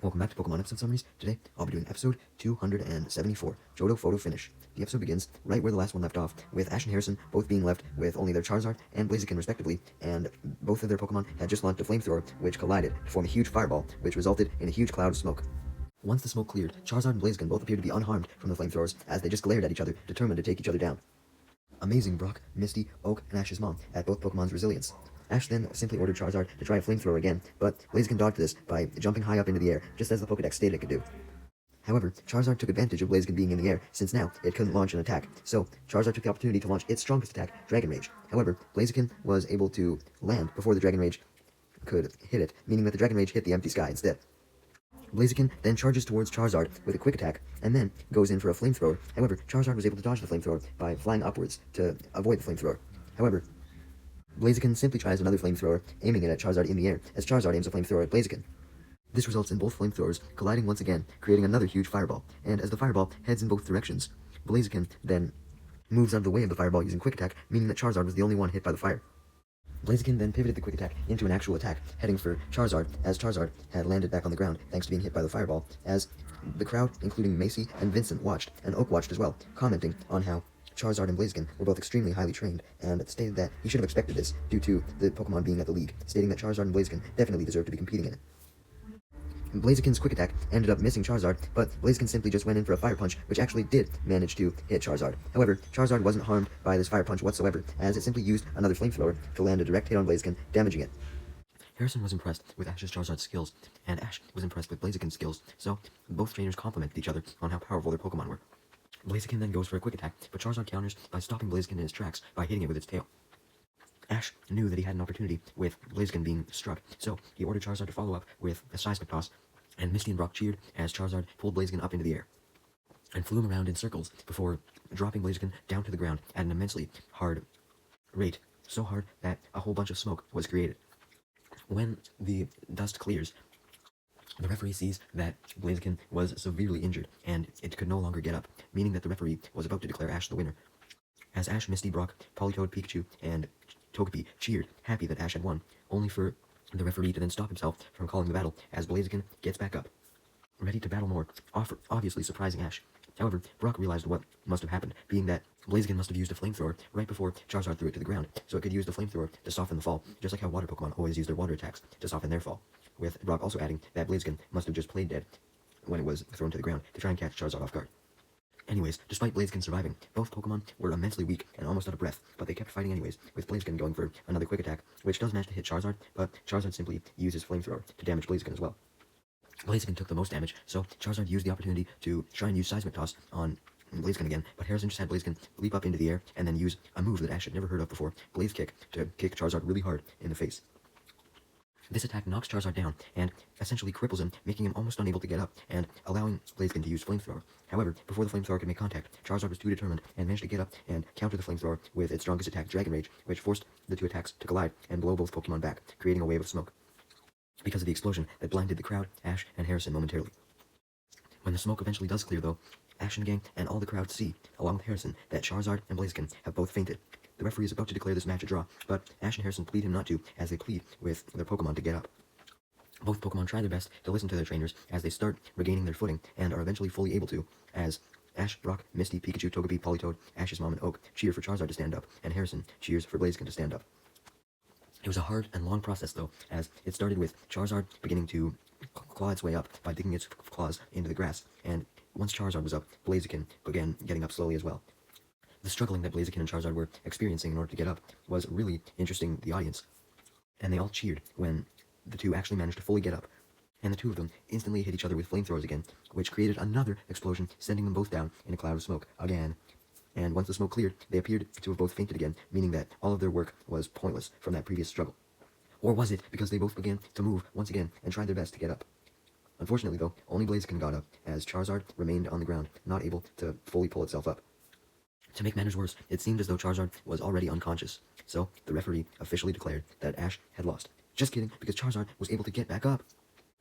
Welcome back to Pokemon Episode Summaries. Today, I'll be doing episode 274, Johto Photo Finish. The episode begins right where the last one left off, with Ash and Harrison both being left with only their Charizard and Blaziken respectively, and both of their Pokemon had just launched a flamethrower, which collided to form a huge fireball, which resulted in a huge cloud of smoke. Once the smoke cleared, Charizard and Blaziken both appeared to be unharmed from the flamethrowers, as they just glared at each other, determined to take each other down. Amazing Brock, Misty, Oak, and Ash's mom at both Pokemon's resilience. Ash then simply ordered Charizard to try a flamethrower again, but Blaziken dodged this by jumping high up into the air, just as the Pokedex stated it could do. However, Charizard took advantage of Blaziken being in the air, since now it couldn't launch an attack, so Charizard took the opportunity to launch its strongest attack, Dragon Rage. However, Blaziken was able to land before the Dragon Rage could hit it, meaning that the Dragon Rage hit the empty sky instead. Blaziken then charges towards Charizard with a quick attack, and then goes in for a flamethrower. However, Charizard was able to dodge the flamethrower by flying upwards to avoid the flamethrower. However, Blaziken simply tries another flamethrower, aiming it at Charizard in the air, as Charizard aims a flamethrower at Blaziken. This results in both flamethrowers colliding once again, creating another huge fireball, and as the fireball heads in both directions, Blaziken then moves out of the way of the fireball using quick attack, meaning that Charizard was the only one hit by the fire. Blaziken then pivoted the quick attack into an actual attack, heading for Charizard, as Charizard had landed back on the ground thanks to being hit by the fireball, as the crowd, including Macy and Vincent, watched, and Oak watched as well, commenting on how Charizard and Blaziken were both extremely highly trained, and stated that he should have expected this due to the Pokemon being at the league, stating that Charizard and Blaziken definitely deserved to be competing in it. Blaziken's quick attack ended up missing Charizard, but Blaziken simply just went in for a fire punch, which actually did manage to hit Charizard. However, Charizard wasn't harmed by this fire punch whatsoever, as it simply used another flamethrower to land a direct hit on Blaziken, damaging it. Harrison was impressed with Ash's Charizard skills, and Ash was impressed with Blaziken's skills, so both trainers complimented each other on how powerful their Pokemon were. Blaziken then goes for a quick attack, but Charizard counters by stopping Blaziken in his tracks by hitting it with its tail. Ash knew that he had an opportunity with Blaziken being struck, so he ordered Charizard to follow up with a seismic toss, and Misty and Brock cheered as Charizard pulled Blaziken up into the air and flew him around in circles before dropping Blaziken down to the ground at an immensely hard rate, so hard that a whole bunch of smoke was created. When the dust clears, the referee sees that Blaziken was severely injured, and it could no longer get up, meaning that the referee was about to declare Ash the winner. As Ash, Misty, Brock, Politoed, Pikachu, and Togepi cheered, happy that Ash had won, only for the referee to then stop himself from calling the battle as Blaziken gets back up, ready to battle more, obviously surprising Ash. However, Brock realized what must have happened, being that Blaziken must have used a flamethrower right before Charizard threw it to the ground, so it could use the flamethrower to soften the fall, just like how water Pokemon always use their water attacks to soften their fall, with Brock also adding that Blaziken must have just played dead when it was thrown to the ground to try and catch Charizard off guard. Anyways, despite Blaziken surviving, both Pokemon were immensely weak and almost out of breath, but they kept fighting anyways, with Blaziken going for another quick attack, which does manage to hit Charizard, but Charizard simply uses flamethrower to damage Blaziken as well. Blaziken took the most damage, so Charizard used the opportunity to try and use Seismic Toss on Blaziken again, but Harrison just had Blaziken leap up into the air and then use a move that Ash had never heard of before, Blaze Kick, to kick Charizard really hard in the face. This attack knocks Charizard down and essentially cripples him, making him almost unable to get up, and allowing Blaziken to use Flamethrower. However, before the Flamethrower could make contact, Charizard was too determined and managed to get up and counter the Flamethrower with its strongest attack, Dragon Rage, which forced the two attacks to collide and blow both Pokemon back, creating a wave of smoke because of the explosion that blinded the crowd, Ash, and Harrison momentarily. When the smoke eventually does clear, though, Ash and gang and all the crowd see, along with Harrison, that Charizard and Blaziken have both fainted. The referee is about to declare this match a draw, but Ash and Harrison plead him not to, as they plead with their Pokemon to get up. Both Pokemon try their best to listen to their trainers as they start regaining their footing, and are eventually fully able to, as Ash, Brock, Misty, Pikachu, Togepi, Politoed, Ash's mom, and Oak cheer for Charizard to stand up, and Harrison cheers for Blaziken to stand up. It was a hard and long process, though, as it started with Charizard beginning to claw its way up by digging its claws into the grass, and once Charizard was up, Blaziken began getting up slowly as well. The struggling that Blaziken and Charizard were experiencing in order to get up was really interesting to the audience, and they all cheered when the two actually managed to fully get up, and the two of them instantly hit each other with flamethrowers again, which created another explosion, sending them both down in a cloud of smoke again. And once the smoke cleared, they appeared to have both fainted again, meaning that all of their work was pointless from that previous struggle. Or was it because they both began to move once again and tried their best to get up? Unfortunately, though, only Blaziken got up, as Charizard remained on the ground, not able to fully pull itself up. To make matters worse, it seemed as though Charizard was already unconscious, so the referee officially declared that Ash had lost. Just kidding, because Charizard was able to get back up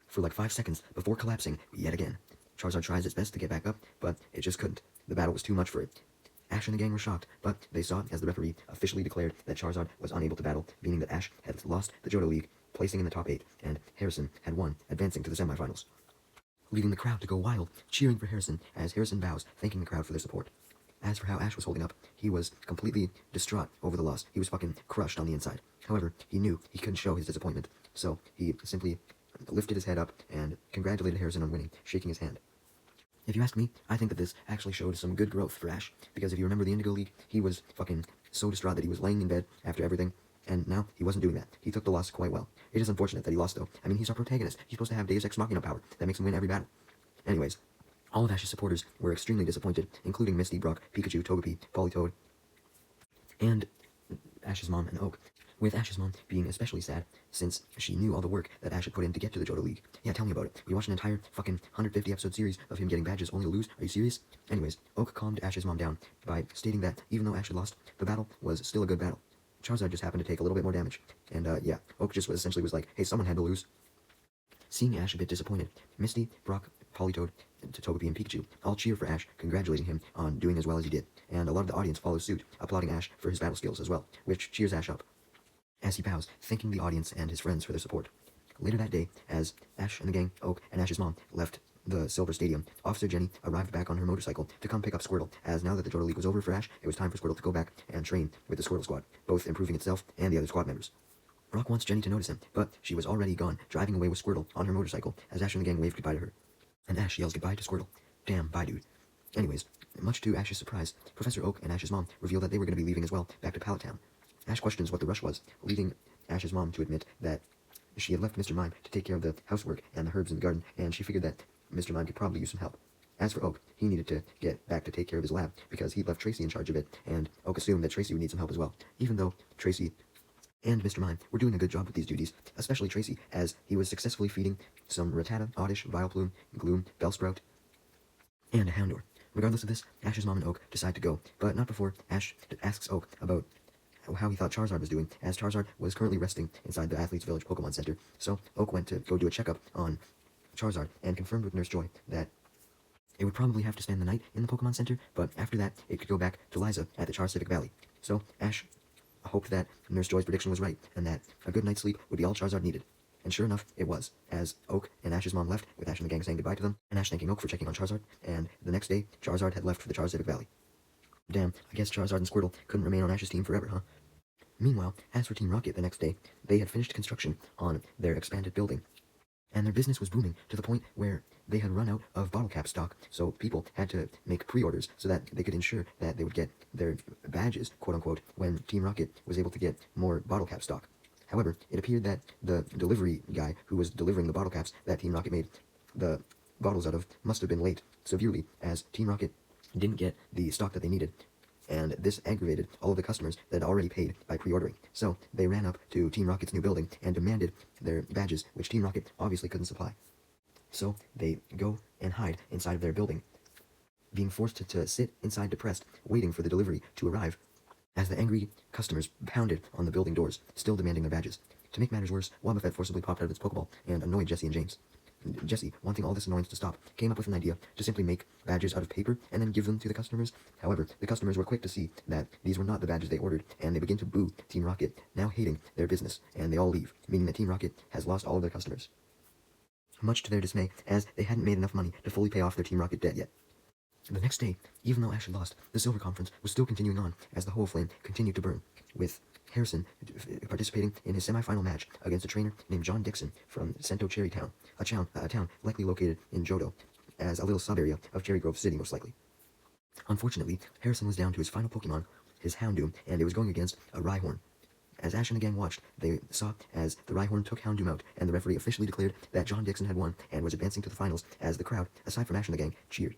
for like 5 seconds before collapsing yet again. Charizard tries its best to get back up, but it just couldn't. The battle was too much for it. Ash and the gang were shocked, but they saw it as the referee officially declared that Charizard was unable to battle, meaning that Ash had lost the Johto League, placing in the top 8, and Harrison had won, advancing to the semifinals. leaving the crowd to go wild, cheering for Harrison as Harrison bows, thanking the crowd for their support. As for how Ash was holding up, he was completely distraught over the loss. He was fucking crushed on the inside. However, he knew he couldn't show his disappointment, so he simply lifted his head up and congratulated Harrison on winning, shaking his hand. If you ask me, I think that this actually showed some good growth for Ash, because if you remember the Indigo League, he was fucking so distraught that he was laying in bed after everything, and now he wasn't doing that. He took the loss quite well. It is unfortunate that he lost, though. I mean, he's our protagonist. He's supposed to have Deus Ex Machina power that makes him win every battle. Anyways, all of Ash's supporters were extremely disappointed, including Misty, Brock, Pikachu, Togepi, Politoed, and Ash's mom and Oak, with Ash's mom being especially sad since she knew all the work that Ash had put in to get to the Johto League. Yeah, tell me about it. We watched an entire fucking 150 episode series of him getting badges only to lose. Are you serious? Anyways, Oak calmed Ash's mom down by stating that even though Ash had lost, the battle was still a good battle. Charizard just happened to take a little bit more damage. And yeah, Oak just essentially was like, hey, someone had to lose. Seeing Ash a bit disappointed, Misty, Brock, Politoed, Togepi, and Pikachu all cheer for Ash, congratulating him on doing as well as he did. And a lot of the audience follows suit, applauding Ash for his battle skills as well, which cheers Ash up as he bows, thanking the audience and his friends for their support. Later that day, as Ash and the gang, Oak, and Ash's mom left the Silver Stadium, Officer Jenny arrived back on her motorcycle to come pick up Squirtle, as now that the Johto League was over for Ash, it was time for Squirtle to go back and train with the Squirtle Squad, both improving itself and the other squad members. Brock wants Jenny to notice him, but she was already gone, driving away with Squirtle on her motorcycle, as Ash and the gang waved goodbye to her. And Ash yells goodbye to Squirtle. Damn, bye dude. Anyways, much to Ash's surprise, Professor Oak and Ash's mom revealed that they were going to be leaving as well, back to Pallet Town. Ash questions what the rush was, leading Ash's mom to admit that she had left Mr. Mime to take care of the housework and the herbs in the garden, and she figured that Mr. Mime could probably use some help. As for Oak, he needed to get back to take care of his lab, because he'd left Tracy in charge of it, and Oak assumed that Tracy would need some help as well, even though Tracy and Mr. Mime were doing a good job with these duties, especially Tracy, as he was successfully feeding some Rattata, Oddish, Vileplume, Gloom, Bellsprout, and a Houndour. Regardless of this, Ash's mom and Oak decide to go, but not before Ash asks Oak about how he thought Charizard was doing, as Charizard was currently resting inside the Athletes Village Pokemon Center, so Oak went to go do a checkup on Charizard and confirmed with Nurse Joy that it would probably have to spend the night in the Pokemon Center, but after that, it could go back to Liza at the Char-Civic Valley. So Ash hoped that Nurse Joy's prediction was right, and that a good night's sleep would be all Charizard needed. And sure enough, it was, as Oak and Ash's mom left, with Ash and the gang saying goodbye to them, and Ash thanking Oak for checking on Charizard, and the next day, Charizard had left for the Char-Civic Valley. Damn, I guess Charizard and Squirtle couldn't remain on Ash's team forever, huh? Meanwhile, as for Team Rocket the next day, they had finished construction on their expanded building, and their business was booming to the point where they had run out of bottle cap stock, so people had to make pre-orders so that they could ensure that they would get their badges, quote-unquote, when Team Rocket was able to get more bottle cap stock. However, it appeared that the delivery guy who was delivering the bottle caps that Team Rocket made the bottles out of must have been late severely, as Team Rocket didn't get the stock that they needed, and this aggravated all of the customers that had already paid by pre-ordering. So they ran up to Team Rocket's new building and demanded their badges, which Team Rocket obviously couldn't supply. So they go and hide inside of their building, being forced to sit inside depressed, waiting for the delivery to arrive, as the angry customers pounded on the building doors, still demanding their badges. To make matters worse, Wobbuffet forcibly popped out of its Pokeball and annoyed Jesse and James. Jesse, wanting all this annoyance to stop, came up with an idea to simply make badges out of paper and then give them to the customers. However, the customers were quick to see that these were not the badges they ordered, and they begin to boo Team Rocket, now hating their business, and they all leave, meaning that Team Rocket has lost all of their customers. Much to their dismay, as they hadn't made enough money to fully pay off their Team Rocket debt yet. The next day, even though Ash had lost, the Silver Conference was still continuing on as the whole flame continued to burn, with Harrison participating in his semi-final match against a trainer named John Dixon from Sento Cherry Town, a town likely located in Johto, as a little sub-area of Cherry Grove City most likely. Unfortunately, Harrison was down to his final Pokemon, his Houndoom, and it was going against a Rhyhorn. As Ash and the gang watched, they saw as the Rhyhorn took Houndoom out, and the referee officially declared that John Dixon had won and was advancing to the finals, as the crowd, aside from Ash and the gang, cheered.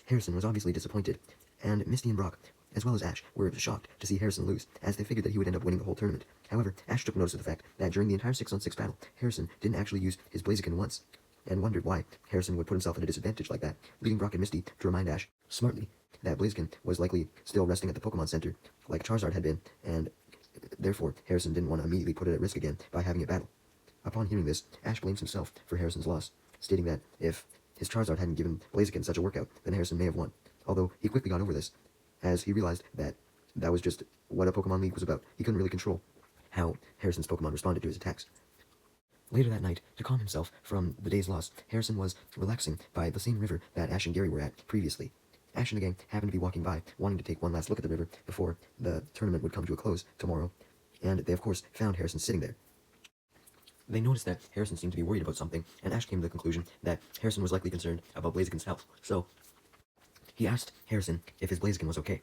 Harrison was obviously disappointed, and Misty and Brock, as well as Ash, were shocked to see Harrison lose, as they figured that he would end up winning the whole tournament. However, Ash took notice of the fact that during the entire 6-on-6 battle, Harrison didn't actually use his Blaziken once, and wondered why Harrison would put himself at a disadvantage like that, leading Brock and Misty to remind Ash, smartly, that Blaziken was likely still resting at the Pokemon Center, like Charizard had been, and therefore Harrison didn't want to immediately put it at risk again by having it battle. Upon hearing this, Ash blames himself for Harrison's loss, stating that if his Charizard hadn't given Blaziken such a workout, then Harrison may have won. Although he quickly got over this, as he realized that that was just what a Pokemon League was about. He couldn't really control how Harrison's Pokemon responded to his attacks. Later that night, to calm himself from the day's loss, Harrison was relaxing by the same river that Ash and Gary were at previously. Ash and the gang happened to be walking by, wanting to take one last look at the river before the tournament would come to a close tomorrow, and they of course found Harrison sitting there. They noticed that Harrison seemed to be worried about something, and Ash came to the conclusion that Harrison was likely concerned about Blaziken's health, so he asked Harrison if his Blaziken was okay.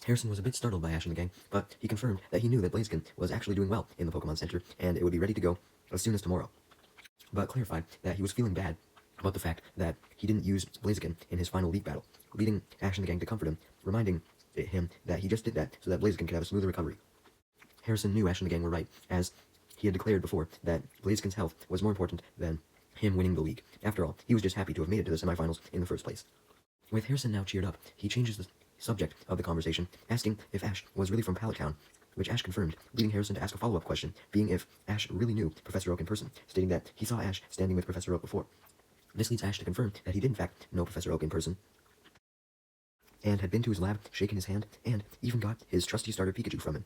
Harrison was a bit startled by Ash and the gang, but he confirmed that he knew that Blaziken was actually doing well in the Pokemon Center, and it would be ready to go as soon as tomorrow, but clarified that he was feeling bad about the fact that he didn't use Blaziken in his final league battle, leading Ash and the gang to comfort him, reminding him that he just did that so that Blaziken could have a smoother recovery. Harrison knew Ash and the gang were right, as he had declared before that Blaziken's health was more important than him winning the league. After all, he was just happy to have made it to the semifinals in the first place. With Harrison now cheered up, he changes the subject of the conversation, asking if Ash was really from Pallet Town, which Ash confirmed, leading Harrison to ask a follow-up question, being if Ash really knew Professor Oak in person, stating that he saw Ash standing with Professor Oak before. This leads Ash to confirm that he did in fact know Professor Oak in person, and had been to his lab, shaken his hand, and even got his trusty starter Pikachu from him.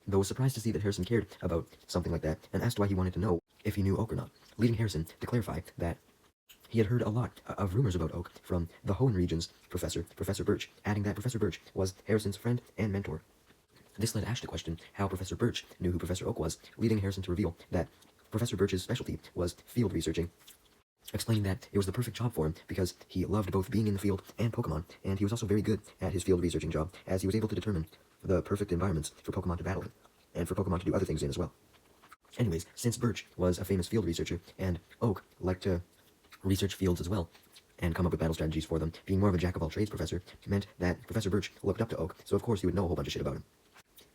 Though was surprised to see that Harrison cared about something like that, and asked why he wanted to know if he knew Oak or not, leading Harrison to clarify that he had heard a lot of rumors about Oak from the Hoenn region's professor, Professor Birch, adding that Professor Birch was Harrison's friend and mentor. This led Ash to question how Professor Birch knew who Professor Oak was, leading Harrison to reveal that Professor Birch's specialty was field researching, explaining that it was the perfect job for him because he loved both being in the field and Pokemon, and he was also very good at his field researching job, as he was able to determine the perfect environments for Pokemon to battle in, and for Pokemon to do other things in as well. Anyways, since Birch was a famous field researcher, and Oak liked to research fields as well, and come up with battle strategies for them, being more of a jack-of-all-trades professor meant that Professor Birch looked up to Oak, so of course he would know a whole bunch of shit about him.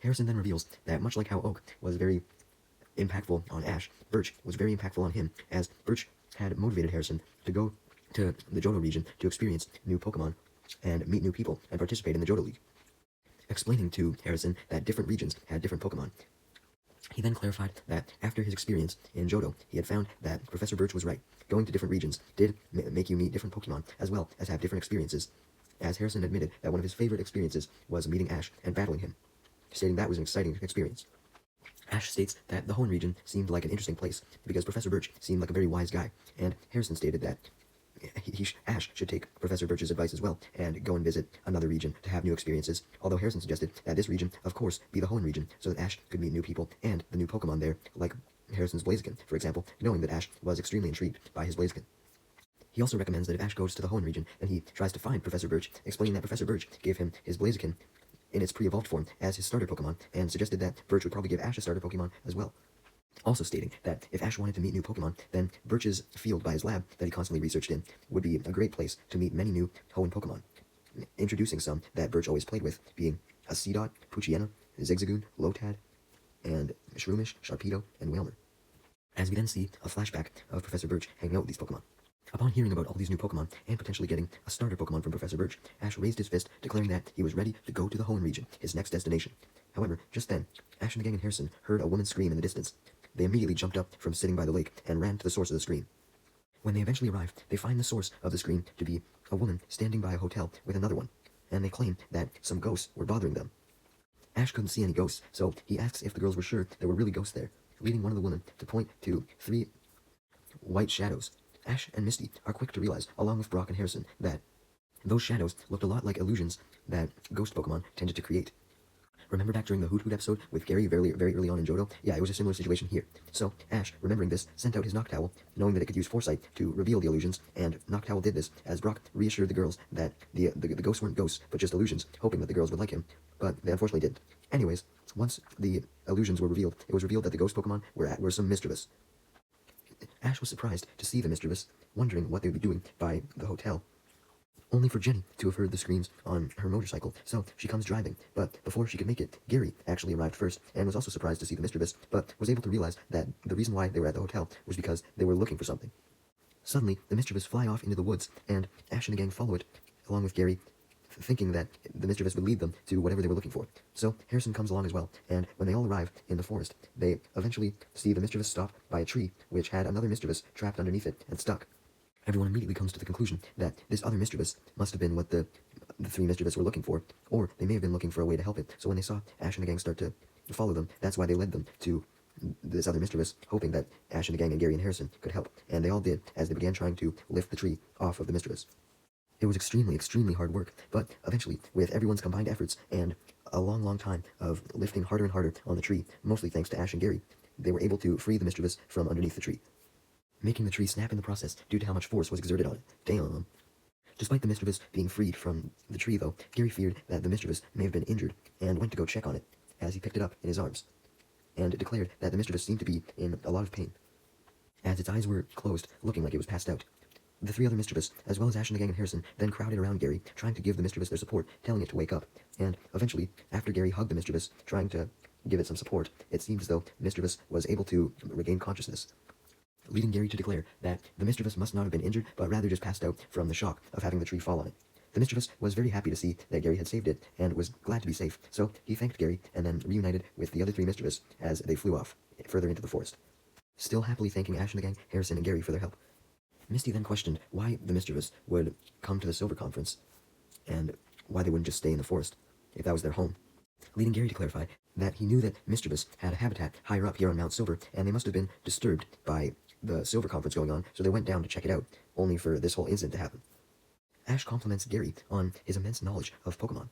Harrison then reveals that much like how Oak was very impactful on Ash, Birch was very impactful on him, as Birch had motivated Harrison to go to the Johto region to experience new Pokemon and meet new people and participate in the Johto League, explaining to Harrison that different regions had different Pokemon. He then clarified that after his experience in Johto, he had found that Professor Birch was right. Going to different regions did make you meet different Pokemon, as well as have different experiences, as Harrison admitted that one of his favorite experiences was meeting Ash and battling him, stating that was an exciting experience. Ash states that the Hoenn region seemed like an interesting place, because Professor Birch seemed like a very wise guy, and Harrison stated that Ash should take Professor Birch's advice as well, and go and visit another region to have new experiences, although Harrison suggested that this region, of course, be the Hoenn region, so that Ash could meet new people and the new Pokemon there, like Harrison's Blaziken, for example, knowing that Ash was extremely intrigued by his Blaziken. He also recommends that if Ash goes to the Hoenn region, then he tries to find Professor Birch, explaining that Professor Birch gave him his Blaziken in its pre-evolved form as his starter Pokemon, and suggested that Birch would probably give Ash a starter Pokemon as well. Also stating that if Ash wanted to meet new Pokemon, then Birch's field by his lab that he constantly researched in would be a great place to meet many new Hoenn Pokemon, introducing some that Birch always played with, being a Seedot, Poochyena, Zigzagoon, Lotad, and Shroomish, Sharpedo, and Wailmer. As we then see a flashback of Professor Birch hanging out with these Pokemon. Upon hearing about all these new Pokemon, and potentially getting a starter Pokemon from Professor Birch, Ash raised his fist, declaring that he was ready to go to the Hoenn region, his next destination. However, just then, Ash and the gang and Harrison heard a woman scream in the distance. They immediately jumped up from sitting by the lake and ran to the source of the scream. When they eventually arrive, they find the source of the scream to be a woman standing by a hotel with another one, and they claim that some ghosts were bothering them. Ash couldn't see any ghosts, so he asks if the girls were sure there were really ghosts there, leading one of the women to point to 3 white shadows. Ash and Misty are quick to realize, along with Brock and Harrison, that those shadows looked a lot like illusions that ghost Pokemon tended to create. Remember back during the Hoot Hoot episode with Gary very early on in Johto? Yeah, it was a similar situation here. So, Ash, remembering this, sent out his Noctowl, knowing that it could use foresight to reveal the illusions, and Noctowl did this, as Brock reassured the girls that the ghosts weren't ghosts, but just illusions, hoping that the girls would like him, but they unfortunately didn't. Anyways, once the illusions were revealed, it was revealed that the ghost Pokemon were some mischievous. Ash was surprised to see the mischievous, wondering what they would be doing by the hotel, only for Jenny to have heard the screams on her motorcycle, so she comes driving, but before she could make it, Gary actually arrived first, and was also surprised to see the mischievous, but was able to realize that the reason why they were at the hotel was because they were looking for something. Suddenly, the mischievous fly off into the woods, and Ash and the gang follow it, along with Gary, thinking that the mischievous would lead them to whatever they were looking for. So Harrison comes along as well, and when they all arrive in the forest, they eventually see the mischievous stop by a tree, which had another mischievous trapped underneath it and stuck. Everyone immediately comes to the conclusion that this other mischievous must have been what the 3 mischievous were looking for, or they may have been looking for a way to help it. So when they saw Ash and the gang start to follow them, that's why they led them to this other mischievous, hoping that Ash and the gang and Gary and Harrison could help, and they all did as they began trying to lift the tree off of the mischievous. It was extremely, extremely hard work, but eventually, with everyone's combined efforts and a long, long time of lifting harder and harder on the tree, mostly thanks to Ash and Gary, they were able to free the mischievous from underneath the tree, making the tree snap in the process due to how much force was exerted on it. Damn. Despite the mischievous being freed from the tree, though, Gary feared that the mischievous may have been injured and went to go check on it as he picked it up in his arms, and declared that the mischievous seemed to be in a lot of pain, as its eyes were closed, looking like it was passed out. The three other mischievous, as well as Ash and the gang and Harrison, then crowded around Gary, trying to give the mischievous their support, telling it to wake up. And eventually, after Gary hugged the mischievous, trying to give it some support, it seemed as though the mischievous was able to regain consciousness, leading Gary to declare that the mischievous must not have been injured, but rather just passed out from the shock of having the tree fall on it. The mischievous was very happy to see that Gary had saved it, and was glad to be safe, so he thanked Gary, and then reunited with the other three mischievous as they flew off, further into the forest, still happily thanking Ash and the gang, Harrison, and Gary for their help. Misty then questioned why the mischievous would come to the Silver Conference, and why they wouldn't just stay in the forest, if that was their home, leading Gary to clarify that he knew that mischievous had a habitat higher up here on Mount Silver, and they must have been disturbed by the Silver Conference going on, so they went down to check it out, only for this whole incident to happen. Ash compliments Gary on his immense knowledge of Pokemon,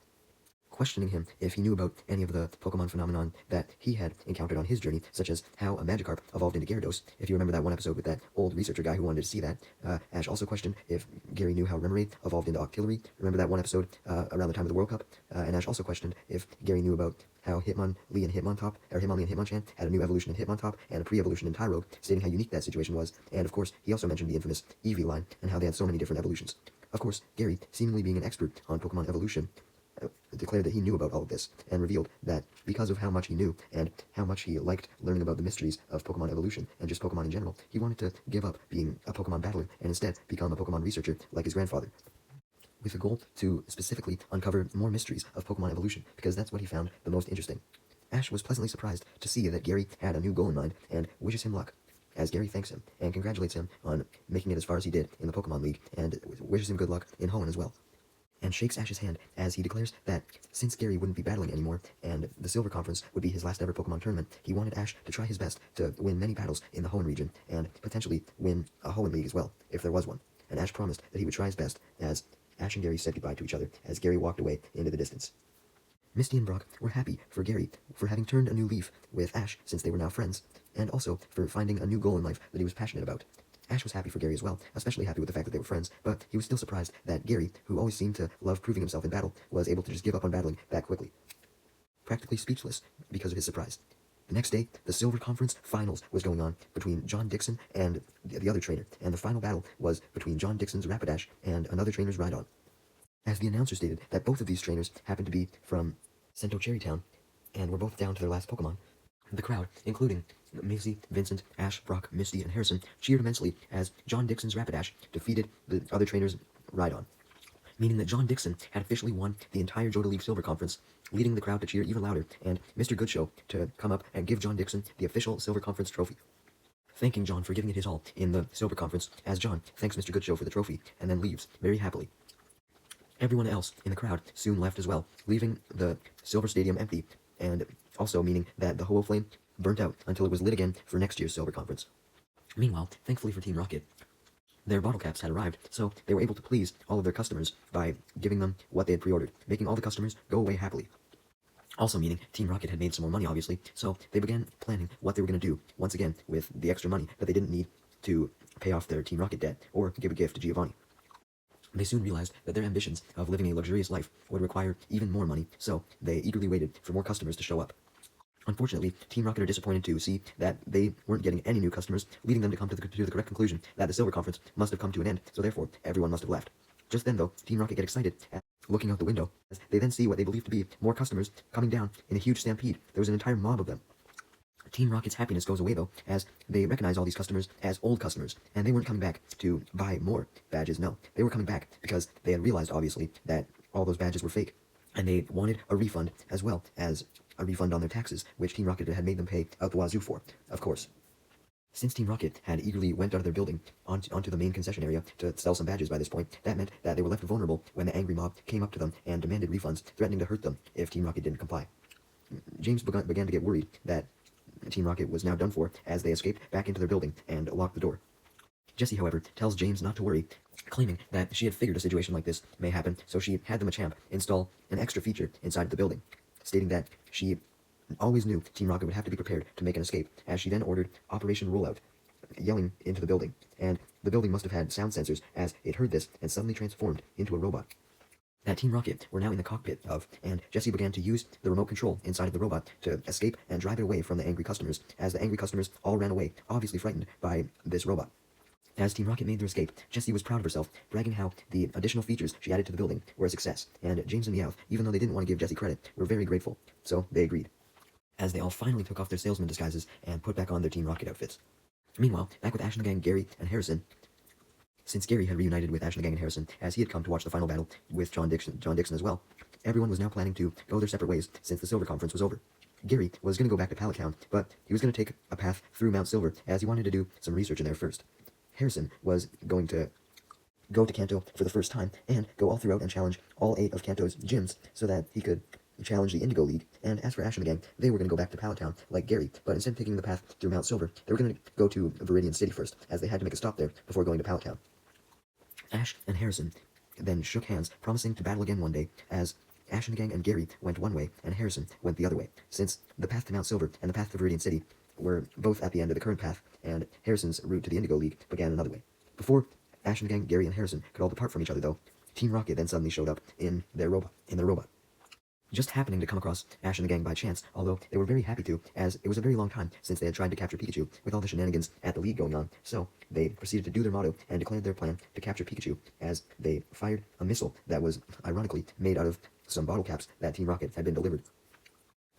questioning him if he knew about any of the Pokemon phenomenon that he had encountered on his journey, such as how a Magikarp evolved into Gyarados. If you remember that one episode with that old researcher guy who wanted to see that, Ash also questioned if Gary knew how Remoraid evolved into Octillery. Remember that one episode around the time of the World Cup? And Ash also questioned if Gary knew about how Hitmonlee and Hitmonchan had a new evolution in Hitmontop and a pre-evolution in Tyrogue, stating how unique that situation was. And of course, he also mentioned the infamous Eevee line and how they had so many different evolutions. Of course, Gary, seemingly being an expert on Pokemon evolution, declared that he knew about all of this, and revealed that because of how much he knew, and how much he liked learning about the mysteries of Pokemon evolution, and just Pokemon in general, he wanted to give up being a Pokemon battler, and instead become a Pokemon researcher like his grandfather, with a goal to specifically uncover more mysteries of Pokemon evolution, because that's what he found the most interesting. Ash was pleasantly surprised to see that Gary had a new goal in mind, and wishes him luck, as Gary thanks him, and congratulates him on making it as far as he did in the Pokemon League, and wishes him good luck in Hoenn as well, and shakes Ash's hand as he declares that since Gary wouldn't be battling anymore, and the Silver Conference would be his last ever Pokemon tournament, he wanted Ash to try his best to win many battles in the Hoenn region, and potentially win a Hoenn League as well, if there was one. And Ash promised that he would try his best, as Ash and Gary said goodbye to each other as Gary walked away into the distance. Misty and Brock were happy for Gary for having turned a new leaf with Ash since they were now friends, and also for finding a new goal in life that he was passionate about. Ash was happy for Gary as well, especially happy with the fact that they were friends, but he was still surprised that Gary, who always seemed to love proving himself in battle, was able to just give up on battling that quickly. Practically speechless because of his surprise. The next day, the Silver Conference Finals was going on between John Dixon and the other trainer, and the final battle was between John Dixon's Rapidash and another trainer's Rhydon. As the announcer stated that both of these trainers happened to be from Cento Cherrytown, and were both down to their last Pokemon, the crowd, including Maisie, Vincent, Ash, Brock, Misty, and Harrison, cheered immensely as John Dixon's Rapidash defeated the other trainer's Rhydon, meaning that John Dixon had officially won the entire Johto League Silver Conference, leading the crowd to cheer even louder, and Mr. Goodshow to come up and give John Dixon the official Silver Conference trophy, thanking John for giving it his all in the Silver Conference, as John thanks Mr. Goodshow for the trophy, and then leaves very happily. Everyone else in the crowd soon left as well, leaving the Silver Stadium empty, and also meaning that the Ho-Oh Flame burnt out until it was lit again for next year's Silver Conference. Meanwhile, thankfully for Team Rocket, their bottle caps had arrived, so they were able to please all of their customers by giving them what they had pre-ordered, making all the customers go away happily. Also meaning Team Rocket had made some more money, obviously, so they began planning what they were going to do, once again, with the extra money that they didn't need to pay off their Team Rocket debt, or give a gift to Giovanni. They soon realized that their ambitions of living a luxurious life would require even more money, so they eagerly waited for more customers to show up. Unfortunately, Team Rocket are disappointed to see that they weren't getting any new customers, leading them to come to the correct conclusion that the Silver Conference must have come to an end, so therefore everyone must have left. Just then, though, Team Rocket get excited at looking out the window, as they then see what they believe to be more customers coming down in a huge stampede. There was an entire mob of them. Team Rocket's happiness goes away, though, as they recognize all these customers as old customers, and they weren't coming back to buy more badges, no. They were coming back because they had realized, obviously, that all those badges were fake, and they wanted a refund, as well as a refund on their taxes, which Team Rocket had made them pay out the wazoo for, of course. Since Team Rocket had eagerly went out of their building onto the main concession area to sell some badges by this point, that meant that they were left vulnerable when the angry mob came up to them and demanded refunds, threatening to hurt them if Team Rocket didn't comply. James began to get worried that Team Rocket was now done for as they escaped back into their building and locked the door. Jessie, however, tells James not to worry, claiming that she had figured a situation like this may happen, so she had the Machamp install an extra feature inside the building, stating that she always knew Team Rocket would have to be prepared to make an escape, as she then ordered Operation Rollout, yelling into the building, and the building must have had sound sensors as it heard this and suddenly transformed into a robot that Team Rocket were now in the cockpit of, and Jessie began to use the remote control inside of the robot to escape and drive it away from the angry customers, as the angry customers all ran away, obviously frightened by this robot. As Team Rocket made their escape, Jessie was proud of herself, bragging how the additional features she added to the building were a success, and James and Meowth, even though they didn't want to give Jessie credit, were very grateful, so they agreed, as they all finally took off their salesman disguises and put back on their Team Rocket outfits. Meanwhile, back with Ash and the gang, Gary and Harrison, since Gary had reunited with Ash and the gang and Harrison, as he had come to watch the final battle with John Dixon as well, everyone was now planning to go their separate ways since the Silver Conference was over. Gary was going to go back to Pallet Town, but he was going to take a path through Mount Silver, as he wanted to do some research in there first. Harrison was going to go to Kanto for the first time and go all throughout and challenge all 8 of Kanto's gyms so that he could challenge the Indigo League. And as for Ash and the gang, they were going to go back to Pallet Town like Gary, but instead of taking the path through Mount Silver, they were going to go to Viridian City first, as they had to make a stop there before going to Pallet Town. Ash and Harrison then shook hands, promising to battle again one day, as Ash and the gang and Gary went one way and Harrison went the other way, since the path to Mount Silver and the path to Viridian City were both at the end of the current path, and Harrison's route to the Indigo League began another way. Before Ash and the gang, Gary and Harrison could all depart from each other, though, Team Rocket then suddenly showed up in their robot. Just happening to come across Ash and the gang by chance, although they were very happy to, as it was a very long time since they had tried to capture Pikachu with all the shenanigans at the league going on, so they proceeded to do their motto and declared their plan to capture Pikachu, as they fired a missile that was, ironically, made out of some bottle caps that Team Rocket had been delivered.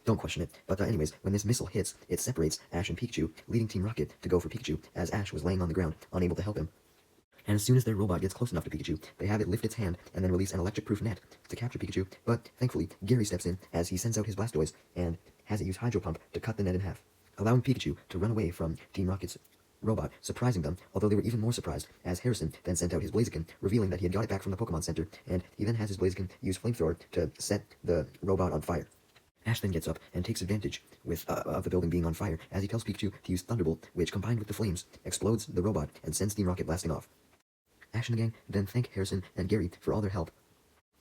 Don't question it, but anyways, when this missile hits, it separates Ash and Pikachu, leading Team Rocket to go for Pikachu, as Ash was laying on the ground, unable to help him. And as soon as their robot gets close enough to Pikachu, they have it lift its hand and then release an electric-proof net to capture Pikachu, but thankfully, Gary steps in as he sends out his Blastoise and has it use Hydro Pump to cut the net in half, allowing Pikachu to run away from Team Rocket's robot, surprising them, although they were even more surprised, as Harrison then sent out his Blaziken, revealing that he had got it back from the Pokemon Center, and he then has his Blaziken use Flamethrower to set the robot on fire. Ash then gets up and takes advantage of the building being on fire, as he tells Pikachu to use Thunderbolt, which, combined with the flames, explodes the robot and sends Team Rocket blasting off. Ash and the gang then thank Harrison and Gary for all their help,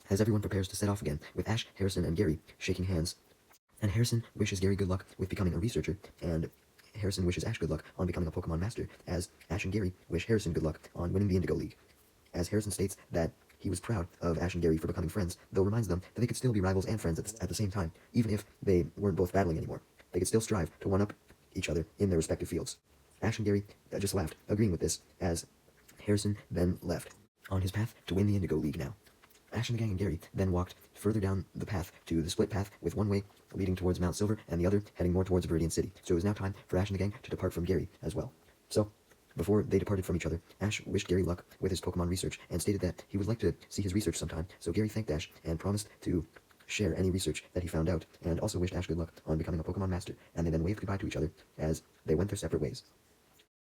as everyone prepares to set off again, with Ash, Harrison, and Gary shaking hands. And Harrison wishes Gary good luck with becoming a researcher, and Harrison wishes Ash good luck on becoming a Pokemon Master, as Ash and Gary wish Harrison good luck on winning the Indigo League. As Harrison states that he was proud of Ash and Gary for becoming friends, though reminds them that they could still be rivals and friends at the same time, even if they weren't both battling anymore. They could still strive to one-up each other in their respective fields. Ash and Gary just laughed, agreeing with this, as Harrison then left, on his path to win the Indigo League now. Ash and the gang and Gary then walked further down the path to the split path, with one way leading towards Mount Silver and the other heading more towards Viridian City. So it was now time for Ash and the gang to depart from Gary as well. So, before they departed from each other, Ash wished Gary luck with his Pokemon research and stated that he would like to see his research sometime, so Gary thanked Ash and promised to share any research that he found out, and also wished Ash good luck on becoming a Pokemon Master, and they then waved goodbye to each other as they went their separate ways.